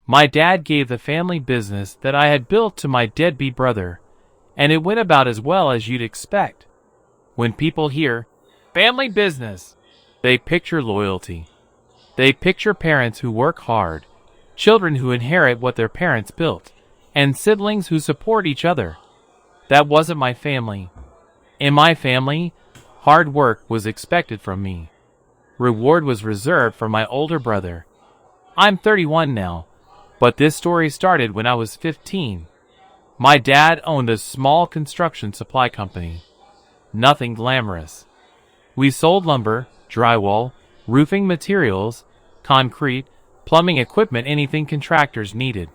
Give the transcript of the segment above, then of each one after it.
My dad gave the family business that I had built to my deadbeat brother, and it went about as well as you'd expect. When people hear family business, they picture loyalty. They picture parents who work hard, children who inherit what their parents built, and siblings who support each other. That wasn't my family. In my family, hard work was expected from me. Reward was reserved for my older brother. I'm 31 now, but this story started when I was 15. My dad owned a small construction supply company. Nothing glamorous. We sold lumber, drywall, roofing materials, concrete, plumbing equipment, anything contractors needed.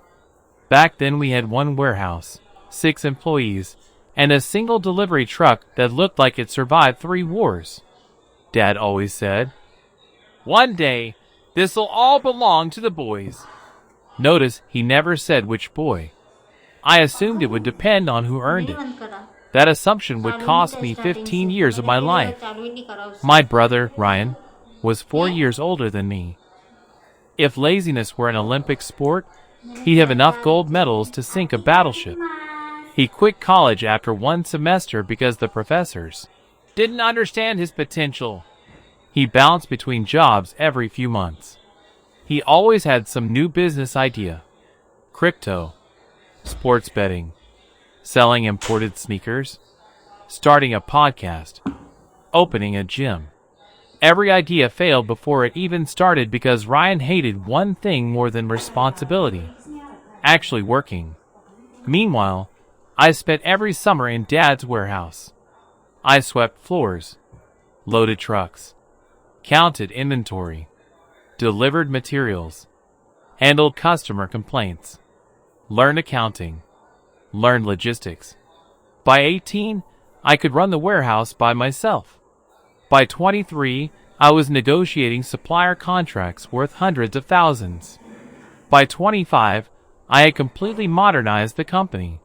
Back then we had one warehouse, 6 employees, and a single delivery truck that looked like it survived 3 wars. Dad always said, "One day, this'll all belong to the boys." Notice he never said which boy. I assumed it would depend on who earned it. That assumption would cost me 15 years of my life. My brother, Ryan, was 4 years older than me. If laziness were an Olympic sport, he'd have enough gold medals to sink a battleship. He quit college after 1 semester because the professors didn't understand his potential. He bounced between jobs every few months. He always had some new business idea. Crypto, sports betting, selling imported sneakers, starting a podcast, opening a gym. Every idea failed before it even started because Ryan hated one thing more than responsibility: actually working. Meanwhile, I spent every summer in Dad's warehouse. I swept floors, loaded trucks, counted inventory, delivered materials, handled customer complaints, learned accounting, learned logistics. By 18, I could run the warehouse by myself. By 23, I was negotiating supplier contracts worth hundreds of thousands. By 25, I had completely modernized the company.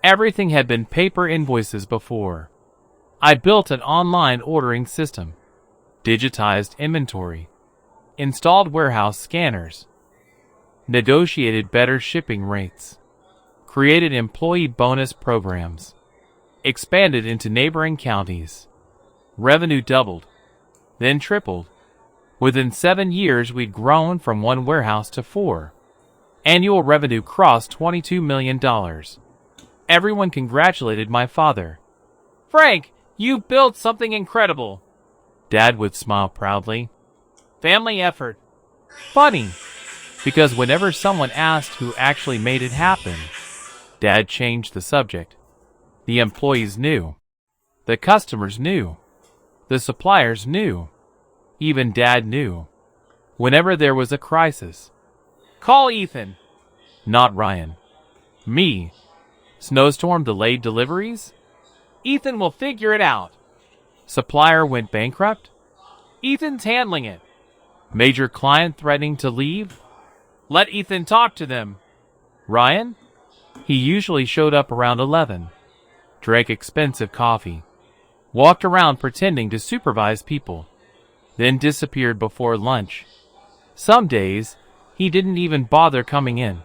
Everything had been paper invoices before. I built an online ordering system, digitized inventory, installed warehouse scanners, negotiated better shipping rates, created employee bonus programs, expanded into neighboring counties. Revenue doubled, then tripled. Within 7 years, we'd grown from 1 warehouse to 4. Annual revenue crossed $22 million. Everyone congratulated my father. "Frank, you built something incredible." Dad would smile proudly. "Family effort." Funny, because whenever someone asked who actually made it happen, Dad changed the subject. The employees knew. The customers knew. The suppliers knew. Even Dad knew. Whenever there was a crisis, "Call Ethan." Not Ryan. Me. Snowstorm delayed deliveries? Ethan will figure it out. Supplier went bankrupt? Ethan's handling it. Major client threatening to leave? Let Ethan talk to them. Ryan? He usually showed up around 11. Drank expensive coffee. Walked around pretending to supervise people. Then disappeared before lunch. Some days, he didn't even bother coming in.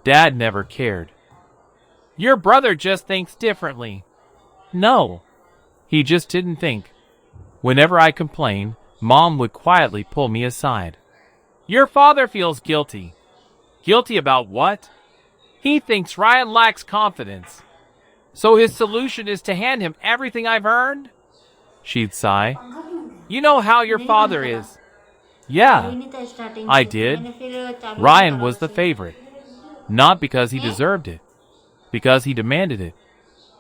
Dad never cared. "Your brother just thinks differently." No, he just didn't think. Whenever I complained, Mom would quietly pull me aside. "Your father feels guilty." Guilty about what? He thinks Ryan lacks confidence. So his solution is to hand him everything I've earned? She'd sigh. "You know how your father is." Yeah, I did. Ryan was the favorite. Not because he deserved it, because he demanded it.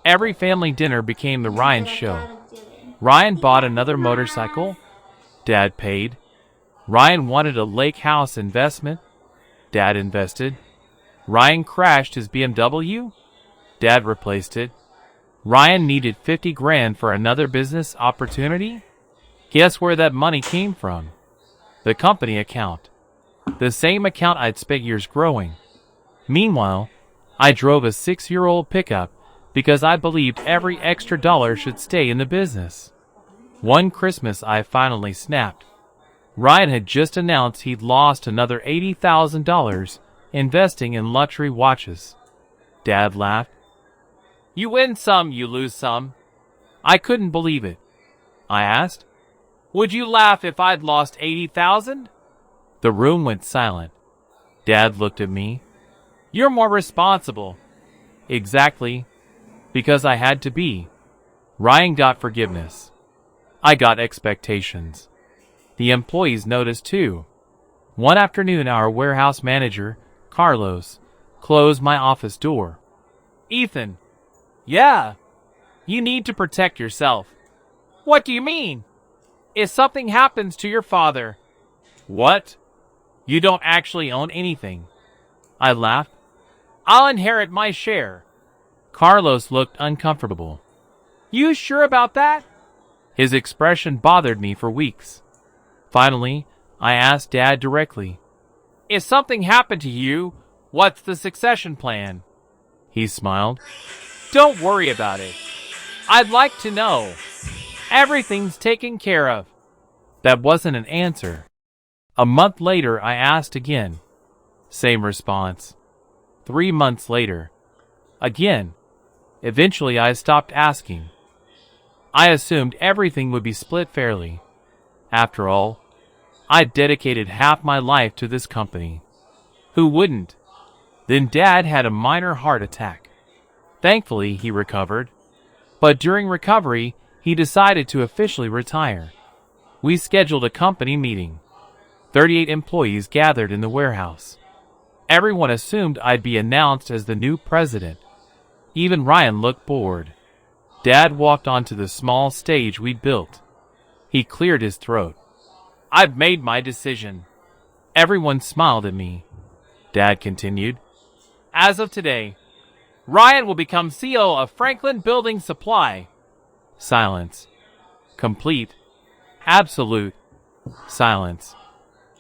Every family dinner became the Ryan show. Ryan bought another motorcycle. Dad paid. Ryan wanted a lake house investment. Dad invested. Ryan crashed his BMW. Dad replaced it. Ryan needed 50 grand for another business opportunity. Guess where that money came from? The company account. The same account I'd spent years growing. Meanwhile, I drove a 6-year-old pickup because I believed every extra dollar should stay in the business. One Christmas, I finally snapped. Ryan had just announced he'd lost another $80,000 investing in luxury watches. Dad laughed. You win some, you lose some. I couldn't believe it. I asked, would you laugh if I'd lost 80,000? The room went silent. Dad looked at me. You're more responsible. Exactly. Because I had to be. Ryan got forgiveness. I got expectations. The employees noticed too. One afternoon, our warehouse manager, Carlos, closed my office door. Ethan. Yeah. You need to protect yourself. What do you mean? If something happens to your father. What? You don't actually own anything. I laughed. I'll inherit my share. Carlos looked uncomfortable. You sure about that? His expression bothered me for weeks. Finally, I asked Dad directly, if something happened to you, what's the succession plan? He smiled. Don't worry about it. I'd like to know. Everything's taken care of. That wasn't an answer. A month later, I asked again. Same response. 3 months later. Again. Eventually, I stopped asking. I assumed everything would be split fairly. After all, I'd dedicated half my life to this company. Who wouldn't? Then Dad had a minor heart attack. Thankfully, he recovered. But during recovery, he decided to officially retire. We scheduled a company meeting. 38 employees gathered in the warehouse. Everyone assumed I'd be announced as the new president. Even Ryan looked bored. Dad walked onto the small stage we'd built. He cleared his throat. I've made my decision. Everyone smiled at me. Dad continued. As of today, Ryan will become CEO of Franklin Building Supply. Silence. Complete. Absolute. Silence.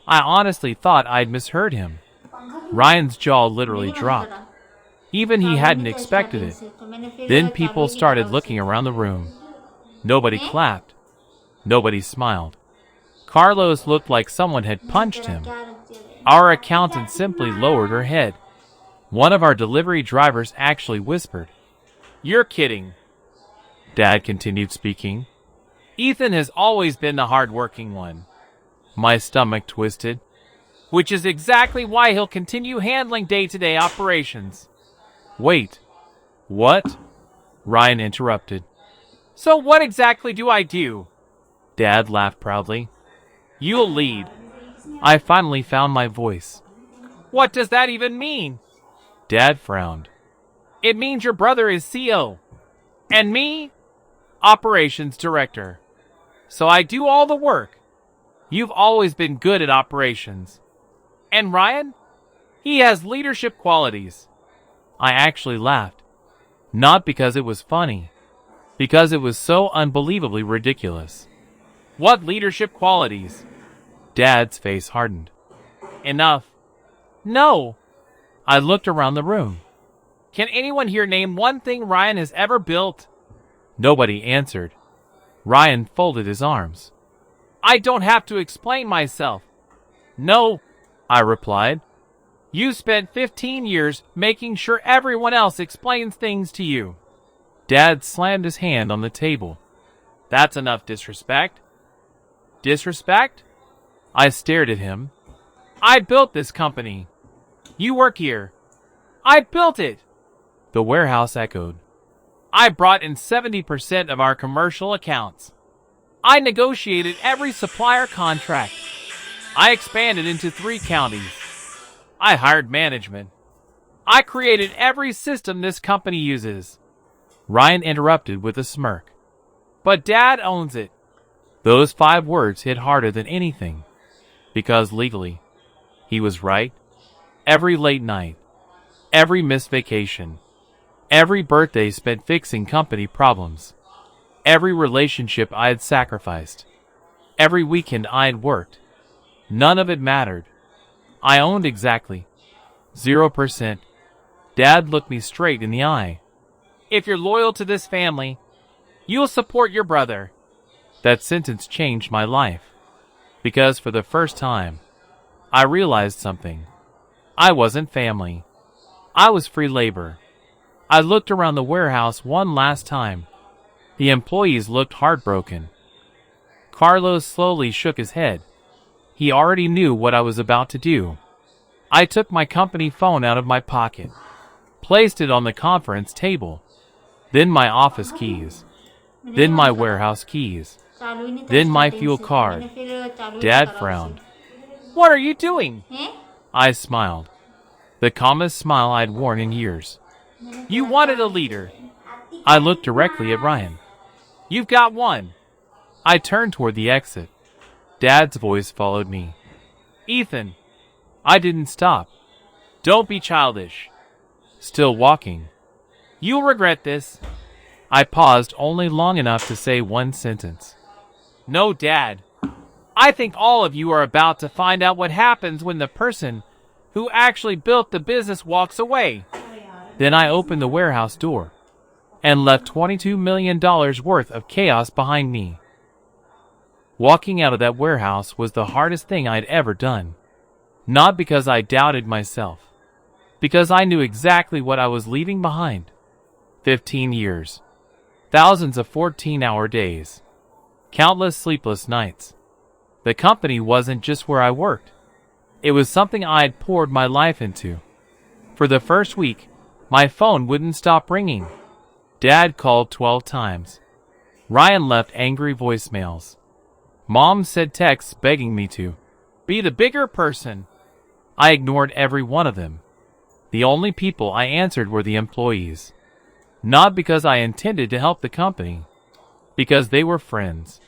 I honestly thought I'd misheard him. Ryan's jaw literally dropped. Even he hadn't expected it. Then people started looking around the room. Nobody clapped. Nobody smiled. Carlos looked like someone had punched him. Our accountant simply lowered her head. One of our delivery drivers actually whispered, You're kidding. Dad continued speaking. Ethan has always been the hard-working one. My stomach twisted. Which is exactly why he'll continue handling day-to-day operations. Wait. What? Ryan interrupted. So what exactly do I do? Dad laughed proudly. You'll lead. I finally found my voice. What does that even mean? Dad frowned. It means your brother is CEO. And me? Operations director. So I do all the work. You've always been good at operations. And Ryan? He has leadership qualities. I actually laughed. Not because it was funny. Because it was so unbelievably ridiculous. What leadership qualities? Dad's face hardened. Enough. No. I looked around the room. Can anyone here name one thing Ryan has ever built? Nobody answered. Ryan folded his arms. I don't have to explain myself. No, I replied. You spent 15 years making sure everyone else explains things to you. Dad slammed his hand on the table. That's enough disrespect. Disrespect? I stared at him. I built this company. You work here. I built it. The warehouse echoed. I brought in 70% of our commercial accounts. I negotiated every supplier contract. I expanded into 3 counties. I hired management. I created every system this company uses. Ryan interrupted with a smirk. But Dad owns it. Those 5 words hit harder than anything. Because legally, he was right. Every late night, every missed vacation, every birthday spent fixing company problems, every relationship I had sacrificed, every weekend I had worked, none of it mattered. I owned exactly 0%. Dad looked me straight in the eye. If you're loyal to this family, you'll support your brother. That sentence changed my life. Because for the first time, I realized something. I wasn't family. I was free labor. I looked around the warehouse one last time. The employees looked heartbroken. Carlos slowly shook his head. He already knew what I was about to do. I took my company phone out of my pocket, placed it on the conference table, then my office keys, then my warehouse keys, then my fuel card. Dad frowned. "What are you doing?" I smiled, the calmest smile I'd worn in years. "You wanted a leader." I looked directly at Ryan. "You've got one." I turned toward the exit. Dad's voice followed me. "Ethan." I didn't stop. "Don't be childish." Still walking. "You'll regret this." I paused only long enough to say one sentence. "No, Dad. I think all of you are about to find out what happens when the person who actually built the business walks away." Then I opened the warehouse door and left $22 million worth of chaos behind me. Walking out of that warehouse was the hardest thing I'd ever done. Not because I doubted myself, because I knew exactly what I was leaving behind. 15 years, thousands of 14-hour days, countless sleepless nights. The company wasn't just where I worked. It was something I'd poured my life into. For the first week, my phone wouldn't stop ringing. Dad called 12 times. Ryan left angry voicemails. Mom sent texts begging me to be the bigger person. I ignored every one of them. The only people I answered were the employees. Not because I intended to help the company, because they were friends.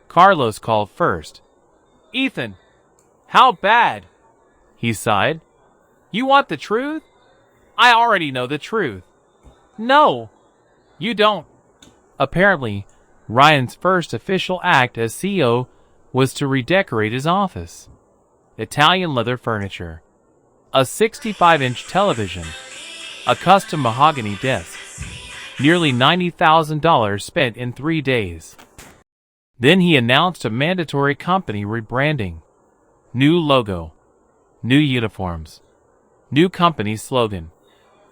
Carlos called first. "Ethan, how bad?" He sighed. "You want the truth?" "I already know the truth." "No, you don't." Apparently, Ryan's first official act as CEO was to redecorate his office. Italian leather furniture, a 65-inch television, a custom mahogany desk, nearly $90,000 spent in 3 days. Then he announced a mandatory company rebranding. New logo, new uniforms, new company slogan,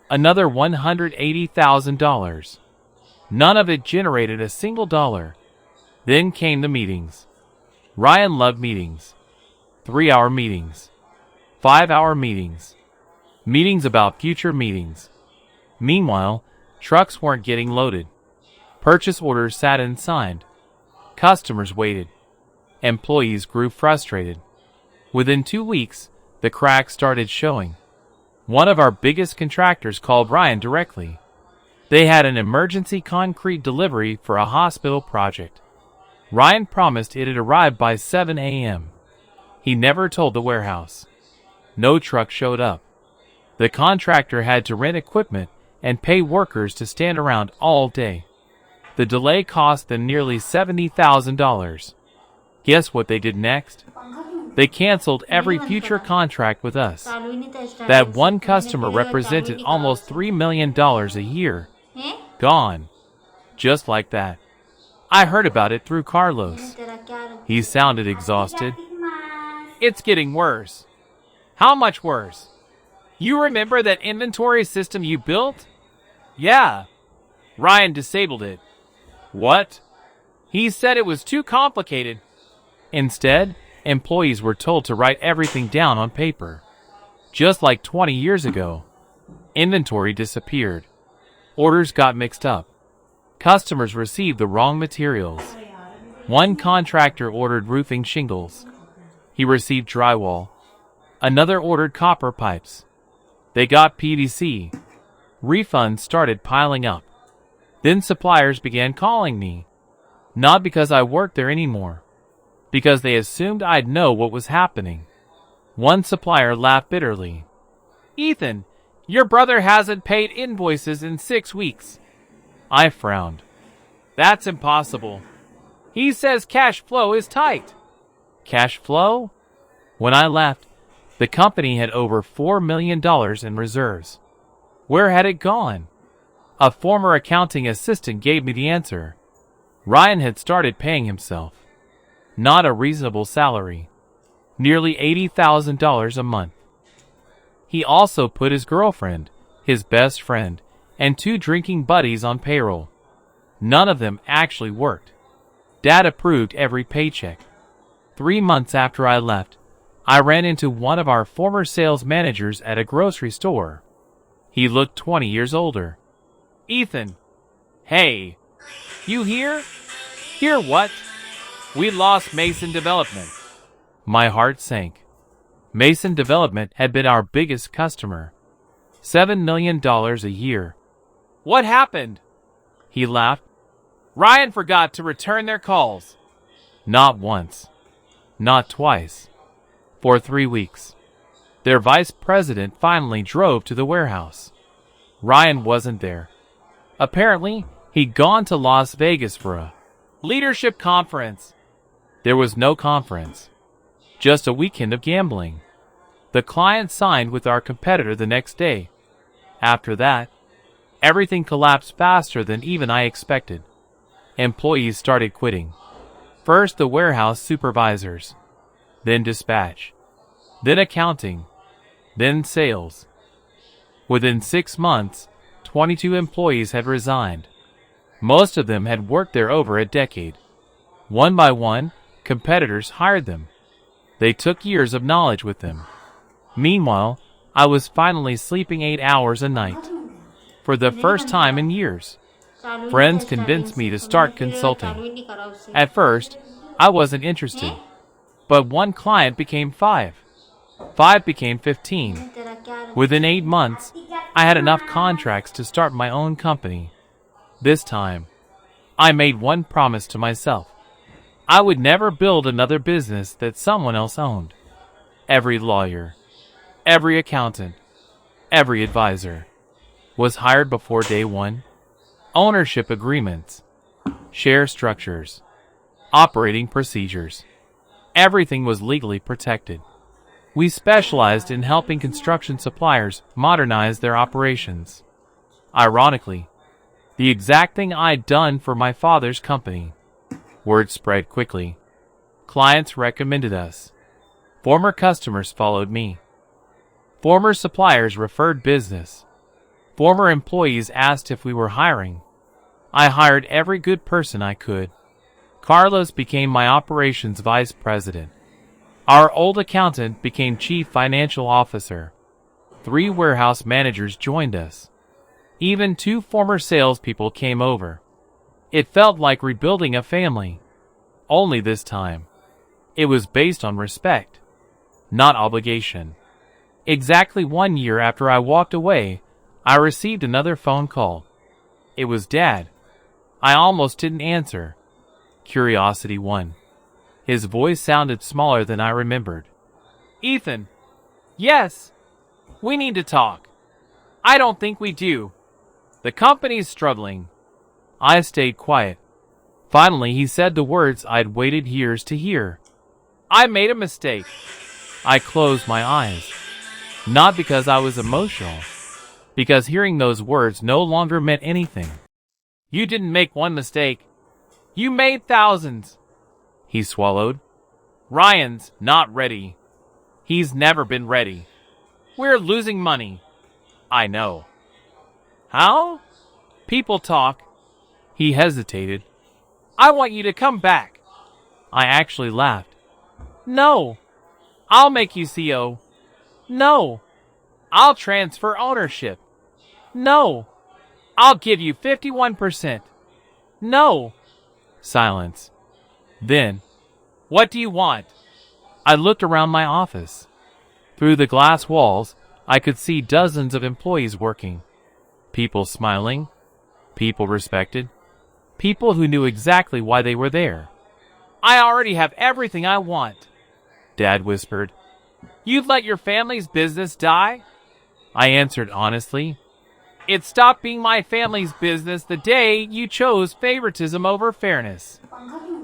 another $180,000. None of it generated a single dollar. Then came the meetings. Ryan loved meetings. 3-hour meetings. 5-hour meetings. Meetings about future meetings. Meanwhile, trucks weren't getting loaded. Purchase orders sat unsigned. Customers waited. Employees grew frustrated. Within 2 weeks, the cracks started showing. One of our biggest contractors called Ryan directly. They had an emergency concrete delivery for a hospital project. Ryan promised it'd arrive by 7 a.m. He never told the warehouse. No truck showed up. The contractor had to rent equipment and pay workers to stand around all day. The delay cost them nearly $70,000. Guess what they did next? They canceled every future contract with us. That one customer represented almost $3 million a year. Gone. Just like that. I heard about it through Carlos. He sounded exhausted. "It's getting worse." "How much worse?" "You remember that inventory system you built?" "Yeah." "Ryan disabled it." "What?" "He said it was too complicated." Instead, employees were told to write everything down on paper. Just like 20 years ago, inventory disappeared. Orders got mixed up. Customers received the wrong materials. One contractor ordered roofing shingles. He received drywall. Another ordered copper pipes. They got PVC. Refunds started piling up. Then suppliers began calling me. Not because I worked there anymore. Because they assumed I'd know what was happening. One supplier laughed bitterly. "Ethan, your brother hasn't paid invoices in 6 weeks." I frowned. "That's impossible. He says cash flow is tight." Cash flow? When I left, the company had over $4 million in reserves. Where had it gone? A former accounting assistant gave me the answer. Ryan had started paying himself. Not a reasonable salary. Nearly $80,000 a month. He also put his girlfriend, his best friend, and 2 drinking buddies on payroll. None of them actually worked. Dad approved every paycheck. 3 months after I left, I ran into one of our former sales managers at a grocery store. He looked 20 years older. "Ethan." "Hey, you here?" "Hear what?" "We lost Mason Development." My heart sank. Mason Development had been our biggest customer. $7 million a year. "What happened?" He laughed. "Ryan forgot to return their calls." Not once. Not twice. For 3 weeks. Their vice president finally drove to the warehouse. Ryan wasn't there. Apparently, he'd gone to Las Vegas for a leadership conference. There was no conference. Just a weekend of gambling. The client signed with our competitor the next day. After that, everything collapsed faster than even I expected. Employees started quitting. First the warehouse supervisors, then dispatch, then accounting, then sales. Within 6 months, 22 employees had resigned. Most of them had worked there over a decade. One by one, competitors hired them. They took years of knowledge with them. Meanwhile, I was finally sleeping 8 hours a night. For the first time in years. Friends convinced me to start consulting. At first, I wasn't interested. But one client became 5. 5 became 15. Within 8 months, I had enough contracts to start my own company. This time, I made one promise to myself. I would never build another business that someone else owned. Every lawyer, every accountant, every advisor was hired before day one. Ownership agreements, share structures, operating procedures. Everything was legally protected. We specialized in helping construction suppliers modernize their operations. Ironically, the exact thing I'd done for my father's company. Word spread quickly. Clients recommended us. Former customers followed me. Former suppliers referred business. Former employees asked if we were hiring. I hired every good person I could. Carlos became my operations vice president. Our old accountant became chief financial officer. 3 warehouse managers joined us. Even 2 former salespeople came over. It felt like rebuilding a family. Only this time, it was based on respect, not obligation. Exactly 1 year after I walked away, I received another phone call. It was Dad. I almost didn't answer. Curiosity won. His voice sounded smaller than I remembered. "Ethan." "Yes. We need to talk." "I don't think we do. The company's struggling." I stayed quiet. Finally, he said the words I'd waited years to hear. "I made a mistake." I closed my eyes. Not because I was emotional, because hearing those words no longer meant anything. "You didn't make one mistake. You made thousands." He swallowed. "Ryan's not ready. He's never been ready. We're losing money." "I know." "How?" "People talk." He hesitated. "I want you to come back." I actually laughed. "No. I'll make you CO. No. I'll transfer ownership. No. I'll give you 51%. No." Silence. Then, "What do you want?" I looked around my office. Through the glass walls, I could see dozens of employees working. People smiling. People respected. People who knew exactly why they were there. "I already have everything I want," Dad whispered. "You'd let your family's business die?" I answered honestly. "It stopped being my family's business the day you chose favoritism over fairness."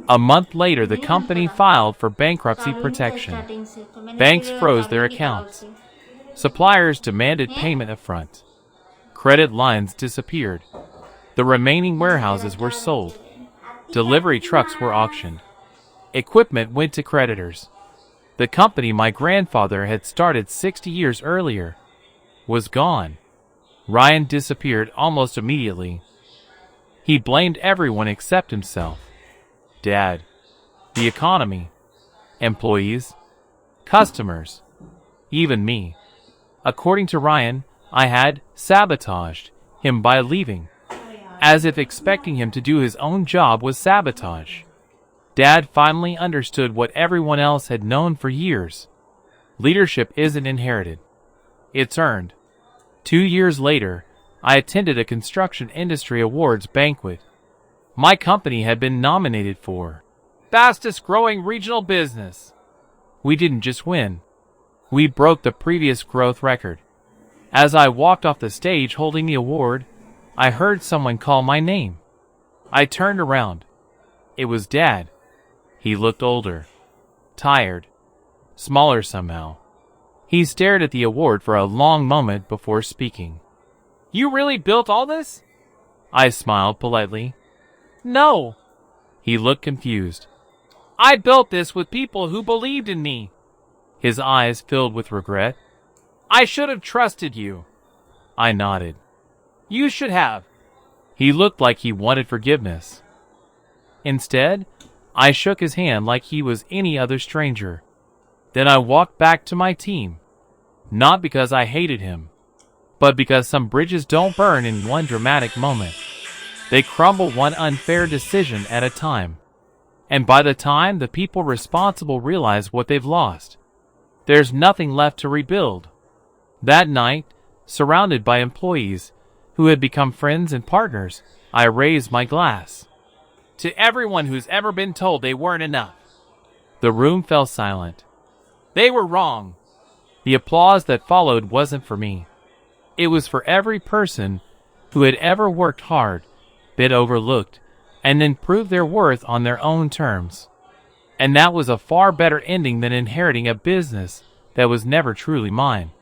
A month later, the company filed for bankruptcy protection. Banks froze their accounts. Suppliers demanded payment upfront. Credit lines disappeared. The remaining warehouses were sold. Delivery trucks were auctioned. Equipment went to creditors. The company my grandfather had started 60 years earlier was gone. Ryan disappeared almost immediately. He blamed everyone except himself. Dad, the economy, employees, customers, even me. According to Ryan, I had sabotaged him by leaving, as if expecting him to do his own job was sabotage. Dad finally understood what everyone else had known for years. Leadership isn't inherited. It's earned. 2 years later, I attended a construction industry awards banquet. My company had been nominated for Fastest Growing Regional Business. We didn't just win. We broke the previous growth record. As I walked off the stage holding the award, I heard someone call my name. I turned around. It was Dad. He looked older, tired, smaller somehow. He stared at the award for a long moment before speaking. "You really built all this?" I smiled politely. "No." He looked confused. "I built this with people who believed in me." His eyes filled with regret. "I should have trusted you." I nodded. "You should have." He looked like he wanted forgiveness. Instead, I shook his hand like he was any other stranger. Then I walked back to my team. Not because I hated him, but because some bridges don't burn in one dramatic moment. They crumble one unfair decision at a time. And by the time the people responsible realize what they've lost, there's nothing left to rebuild. That night, surrounded by employees who had become friends and partners, I raised my glass. To everyone who's ever been told they weren't enough. The room fell silent. They were wrong. The applause that followed wasn't for me. It was for every person who had ever worked hard, been overlooked, and then proved their worth on their own terms. And that was a far better ending than inheriting a business that was never truly mine.